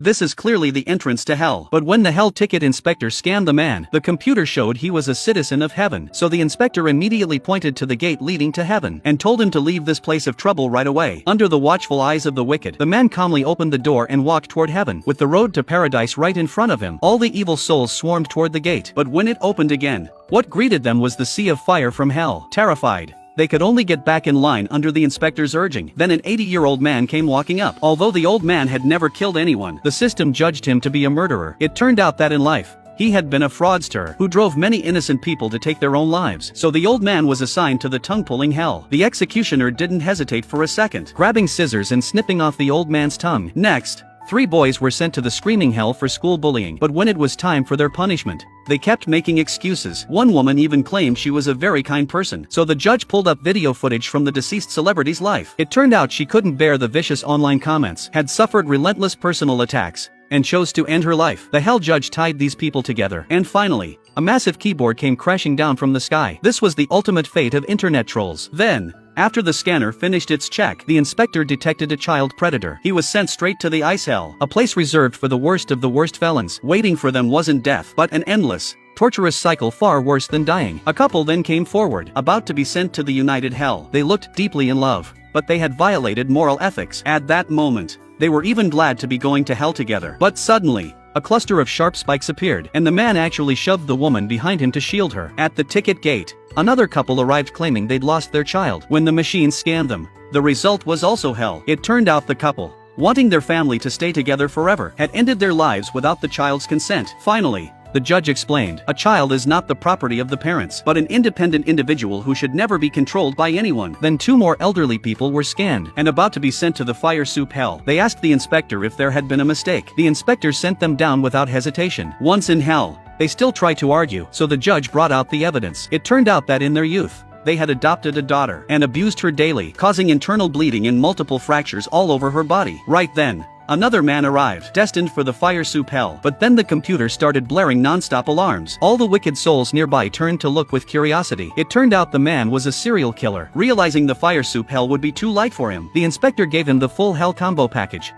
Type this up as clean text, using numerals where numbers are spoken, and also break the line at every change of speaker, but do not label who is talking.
This is clearly the entrance to hell. But when the hell ticket inspector scanned the man, the computer showed he was a citizen of heaven. So the inspector immediately pointed to the gate leading to heaven and told him to leave this place of trouble right away. Under the watchful eyes of the wicked, the man calmly opened the door and walked toward heaven, with the road to paradise right in front of him. All the evil souls swarmed toward the gate, but when it opened again, what greeted them was the sea of fire from hell. Terrified, they could only get back in line under the inspector's urging. Then an 80-year-old man came walking up. Although the old man had never killed anyone, the system judged him to be a murderer. It turned out that in life, he had been a fraudster who drove many innocent people to take their own lives. So the old man was assigned to the tongue-pulling hell. The executioner didn't hesitate for a second, grabbing scissors and snipping off the old man's tongue. Next, 3 boys were sent to the screaming hell for school bullying. But when it was time for their punishment, they kept making excuses. One woman even claimed she was a very kind person. So the judge pulled up video footage from the deceased celebrity's life. It turned out she couldn't bear the vicious online comments, had suffered relentless personal attacks, and chose to end her life. The hell judge tied these people together. And finally, a massive keyboard came crashing down from the sky. This was the ultimate fate of internet trolls. Then, after the scanner finished its check, the inspector detected a child predator. He was sent straight to the ice hell, a place reserved for the worst of the worst felons. Waiting for them wasn't death, but an endless, torturous cycle far worse than dying. A couple then came forward, about to be sent to the united hell. They looked deeply in love, but they had violated moral ethics. At that moment, they were even glad to be going to hell together. But suddenly, a cluster of sharp spikes appeared, and the man actually shoved the woman behind him to shield her. At the ticket gate, another couple arrived claiming they'd lost their child. When the machine scanned them, the result was also hell. It turned out the couple, wanting their family to stay together forever, had ended their lives without the child's consent. Finally, the judge explained, a child is not the property of the parents, but an independent individual who should never be controlled by anyone. Then 2 more elderly people were scanned and about to be sent to the fire soup hell. They asked the inspector if there had been a mistake. The inspector sent them down without hesitation. Once in hell, they still tried to argue, so the judge brought out the evidence. It turned out that in their youth, they had adopted a daughter and abused her daily, causing internal bleeding and multiple fractures all over her body. Right then, another man arrived, destined for the fire soup hell. But then the computer started blaring non-stop alarms. All the wicked souls nearby turned to look with curiosity. It turned out the man was a serial killer. Realizing the fire soup hell would be too light for him, the inspector gave him the full hell combo package.